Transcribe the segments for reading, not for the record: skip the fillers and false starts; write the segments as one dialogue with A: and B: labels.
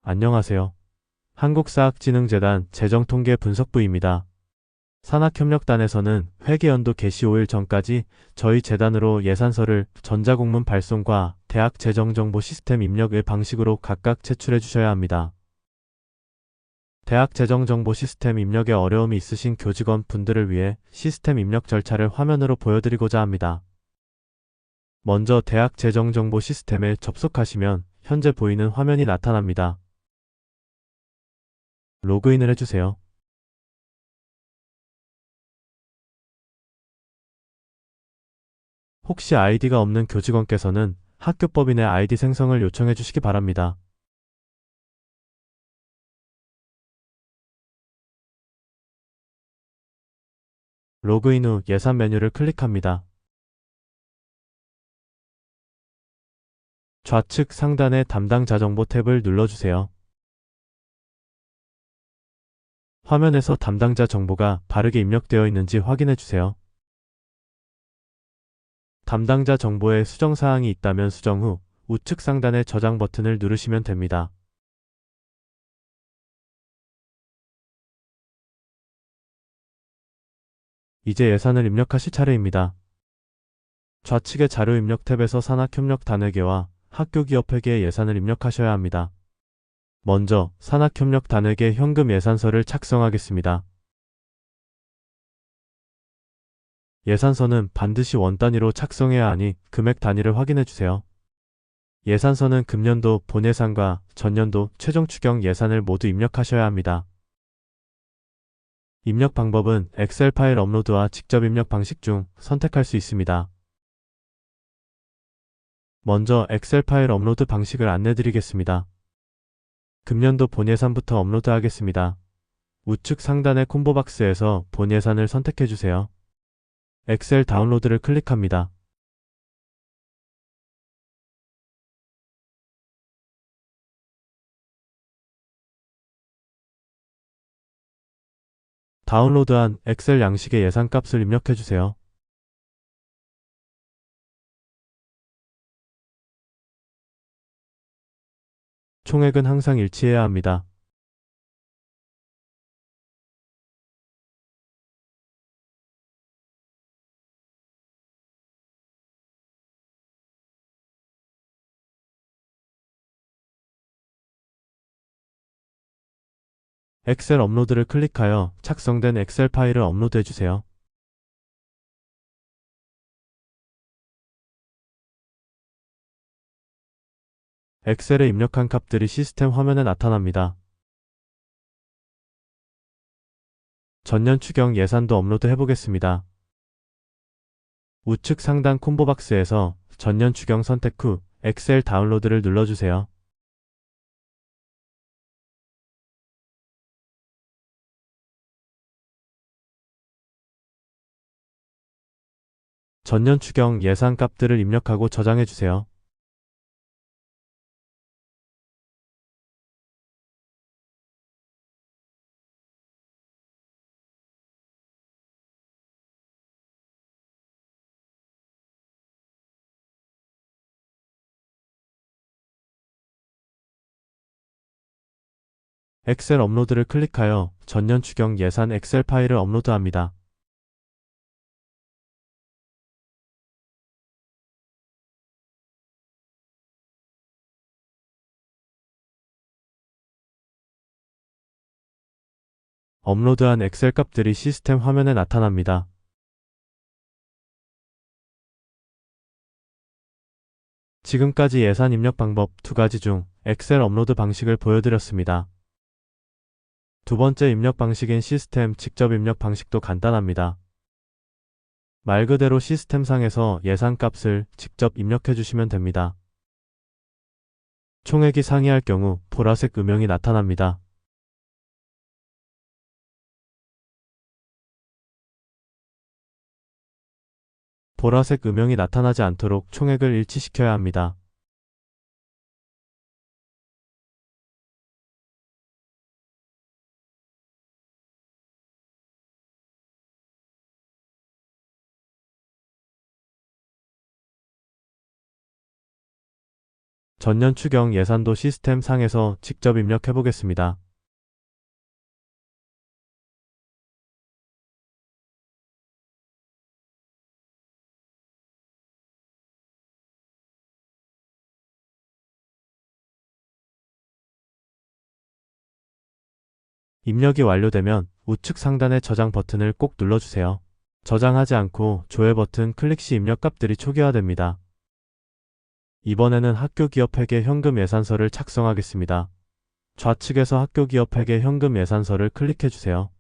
A: 안녕하세요. 한국사학진흥재단 재정통계분석부입니다. 산학협력단에서는 회계연도 개시 5일 전까지 저희 재단으로 예산서를 전자공문 발송과 대학 재정정보 시스템 입력의 방식으로 각각 제출해 주셔야 합니다. 대학 재정정보 시스템 입력에 어려움이 있으신 교직원 분들을 위해 시스템 입력 절차를 화면으로 보여드리고자 합니다. 먼저 대학 재정정보 시스템에 접속하시면 현재 보이는 화면이 나타납니다. 로그인을 해주세요. 혹시 아이디가 없는 교직원께서는 학교법인의 아이디 생성을 요청해 주시기 바랍니다. 로그인 후 예산 메뉴를 클릭합니다. 좌측 상단의 담당자 정보 탭을 눌러주세요. 화면에서 담당자 정보가 바르게 입력되어 있는지 확인해 주세요. 담당자 정보에 수정 사항이 있다면 수정 후 우측 상단의 저장 버튼을 누르시면 됩니다. 이제 예산을 입력하실 차례입니다. 좌측의 자료 입력 탭에서 산학협력단회계와 학교기업회계의 예산을 입력하셔야 합니다. 먼저 산학협력단회계 현금 예산서를 작성하겠습니다. 예산서는 반드시 원 단위로 작성해야 하니 금액 단위를 확인해 주세요. 예산서는 금년도 본예산과 전년도 최종 추경 예산을 모두 입력하셔야 합니다. 입력 방법은 엑셀 파일 업로드와 직접 입력 방식 중 선택할 수 있습니다. 먼저 엑셀 파일 업로드 방식을 안내 드리겠습니다. 금년도 본예산부터 업로드하겠습니다. 우측 상단의 콤보박스에서 본예산을 선택해 주세요. 엑셀 다운로드를 클릭합니다. 다운로드한 엑셀 양식의 예산값을 입력해 주세요. 총액은 항상 일치해야 합니다. 엑셀 업로드를 클릭하여 작성된 엑셀 파일을 업로드해 주세요. 엑셀에 입력한 값들이 시스템 화면에 나타납니다. 전년 추경 예산도 업로드 해보겠습니다. 우측 상단 콤보박스에서 전년 추경 선택 후 엑셀 다운로드를 눌러주세요. 전년 추경 예산 값들을 입력하고 저장해 주세요. 엑셀 업로드를 클릭하여 전년 추경 예산 엑셀 파일을 업로드합니다. 업로드한 엑셀 값들이 시스템 화면에 나타납니다. 지금까지 예산 입력 방법 두 가지 중 엑셀 업로드 방식을 보여드렸습니다. 두 번째 입력 방식인 시스템 직접 입력 방식도 간단합니다. 말 그대로 시스템상에서 예산값을 직접 입력해 주시면 됩니다. 총액이 상이할 경우 보라색 음영이 나타납니다. 보라색 음영이 나타나지 않도록 총액을 일치시켜야 합니다. 전년 추경 예산도 시스템 상에서 직접 입력해 보겠습니다. 입력이 완료되면 우측 상단의 저장 버튼을 꼭 눌러주세요. 저장하지 않고 조회 버튼 클릭 시 입력 값들이 초기화됩니다. 이번에는 학교기업회계 현금 예산서를 작성하겠습니다. 좌측에서 학교기업회계 현금 예산서를 클릭해주세요.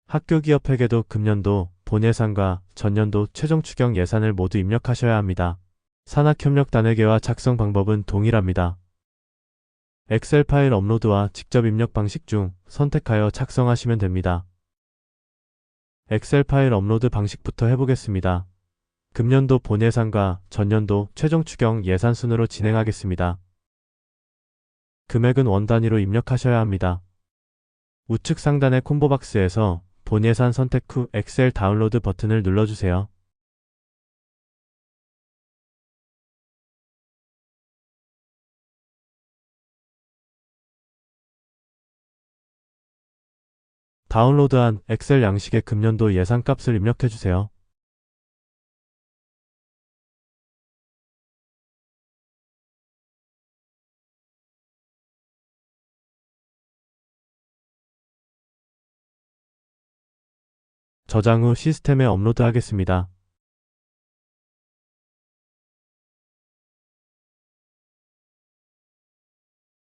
A: 학교기업회계도 금년도 본예산과 전년도 최종 추경 예산을 모두 입력하셔야 합니다. 산학협력단회계와 작성 방법은 동일합니다. 엑셀 파일 업로드와 직접 입력 방식 중 선택하여 작성하시면 됩니다. 엑셀 파일 업로드 방식부터 해보겠습니다. 금년도 본예산과 전년도 최종 추경 예산 순으로 진행하겠습니다. 금액은 원 단위로 입력하셔야 합니다. 우측 상단의 콤보 박스에서 본예산 선택 후 엑셀 다운로드 버튼을 눌러주세요. 다운로드한 엑셀 양식의 금년도 예산값을 입력해주세요. 저장 후 시스템에 업로드하겠습니다.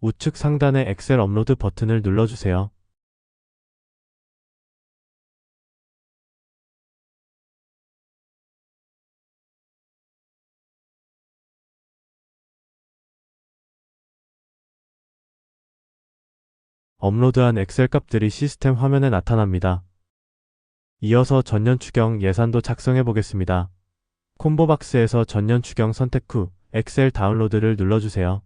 A: 우측 상단의 엑셀 업로드 버튼을 눌러주세요. 업로드한 엑셀 값들이 시스템 화면에 나타납니다. 이어서 전년 추경 예산도 작성해 보겠습니다. 콤보 박스에서 전년 추경 선택 후 엑셀 다운로드를 눌러주세요.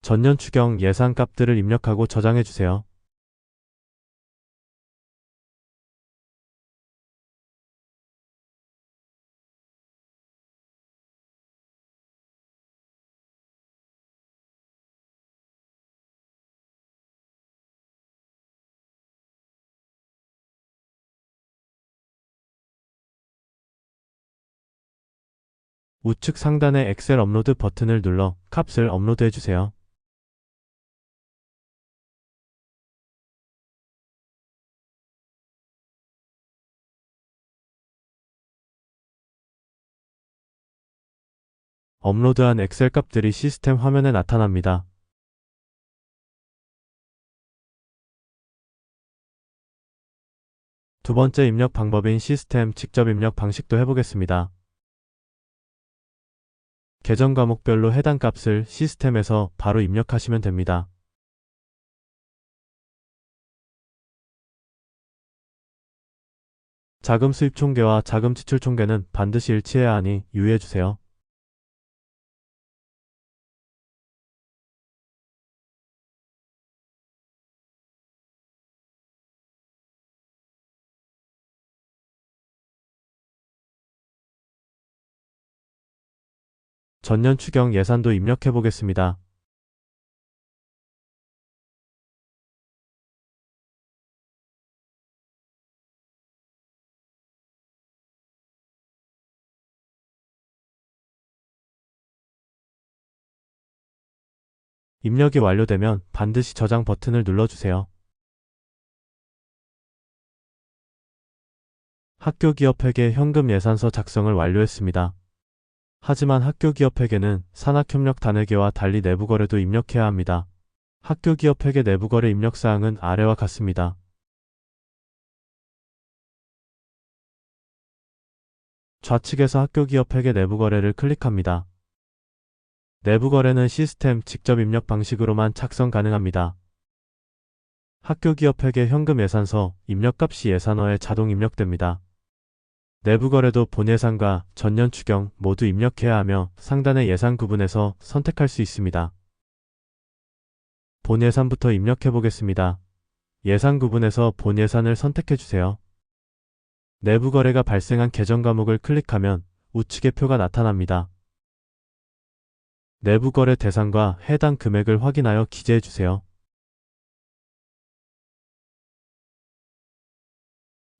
A: 전년 추경 예산 값들을 입력하고 저장해 주세요. 우측 상단의 엑셀 업로드 버튼을 눌러 값을 업로드해 주세요. 업로드한 엑셀 값들이 시스템 화면에 나타납니다. 두 번째 입력 방법인 시스템 직접 입력 방식도 해보겠습니다. 계정 과목별로 해당 값을 시스템에서 바로 입력하시면 됩니다. 자금 수입 총계와 자금 지출 총계는 반드시 일치해야 하니 유의해주세요. 전년 추경 예산도 입력해 보겠습니다. 입력이 완료되면 반드시 저장 버튼을 눌러주세요. 학교기업회계 현금 예산서 작성을 완료했습니다. 하지만 학교기업회계는 산학협력단회계와 달리 내부거래도 입력해야 합니다. 학교기업회계 내부거래 입력사항은 아래와 같습니다. 좌측에서 학교기업회계 내부거래를 클릭합니다. 내부거래는 시스템 직접 입력 방식으로만 작성 가능합니다. 학교기업회계 현금 예산서 입력값 시 예산어에 자동 입력됩니다. 내부거래도 본예산과 전년 추경 모두 입력해야 하며 상단의 예산 구분에서 선택할 수 있습니다. 본 예산부터 입력해 보겠습니다. 예산 구분에서 본 예산을 선택해 주세요. 내부 거래가 발생한 계정 과목을 클릭하면 우측에 표가 나타납니다. 내부 거래 대상과 해당 금액을 확인하여 기재해 주세요.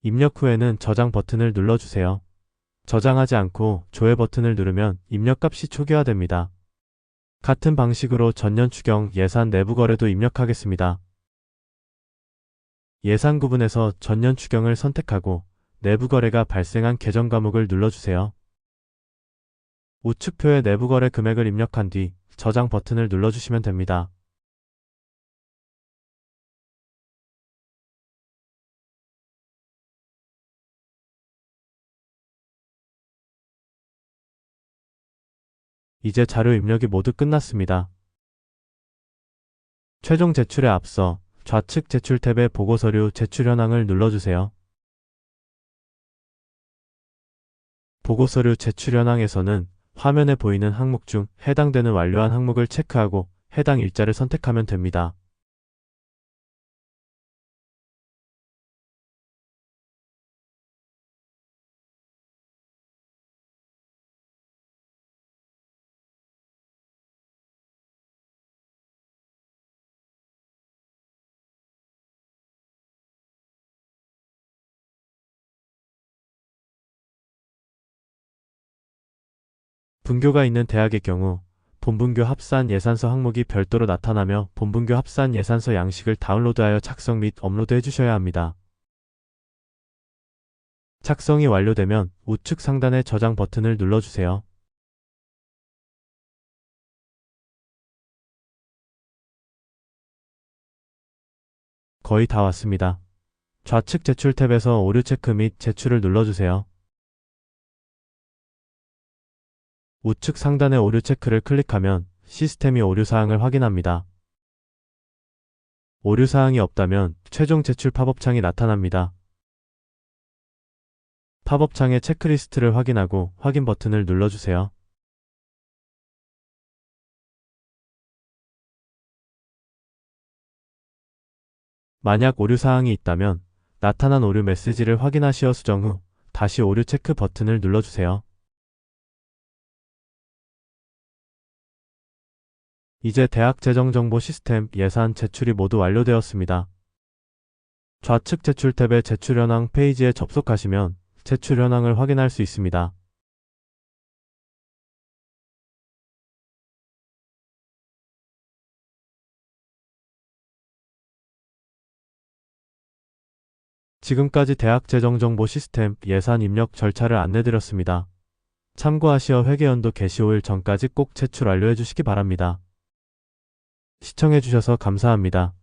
A: 입력 후에는 저장 버튼을 눌러주세요. 저장하지 않고 조회 버튼을 누르면 입력값이 초기화됩니다. 같은 방식으로 전년 추경 예산 내부 거래도 입력하겠습니다. 예산 구분에서 전년 추경을 선택하고 내부 거래가 발생한 계정 과목을 눌러주세요. 우측 표에 내부 거래 금액을 입력한 뒤 저장 버튼을 눌러주시면 됩니다. 이제 자료 입력이 모두 끝났습니다. 최종 제출에 앞서 좌측 제출 탭의 보고서류 제출 현황을 눌러주세요. 보고서류 제출 현황에서는 화면에 보이는 항목 중 해당되는 완료한 항목을 체크하고 해당 일자를 선택하면 됩니다. 분교가 있는 대학의 경우 본분교 합산 예산서 항목이 별도로 나타나며 본분교 합산 예산서 양식을 다운로드하여 작성 및 업로드해 주셔야 합니다. 작성이 완료되면 우측 상단의 저장 버튼을 눌러주세요. 거의 다 왔습니다. 좌측 제출 탭에서 오류 체크 및 제출을 눌러주세요. 우측 상단의 오류 체크를 클릭하면 시스템이 오류사항을 확인합니다. 오류사항이 없다면 최종 제출 팝업창이 나타납니다. 팝업창의 체크리스트를 확인하고 확인 버튼을 눌러주세요. 만약 오류사항이 있다면 나타난 오류 메시지를 확인하시어 수정 후 다시 오류 체크 버튼을 눌러주세요. 이제 대학 재정정보 시스템 예산 제출이 모두 완료되었습니다. 좌측 제출 탭의 제출 현황 페이지에 접속하시면 제출 현황을 확인할 수 있습니다. 지금까지 대학 재정정보 시스템 예산 입력 절차를 안내드렸습니다. 참고하시어 회계연도 개시 5일 전까지 꼭 제출 완료해 주시기 바랍니다. 시청해 주셔서 감사합니다.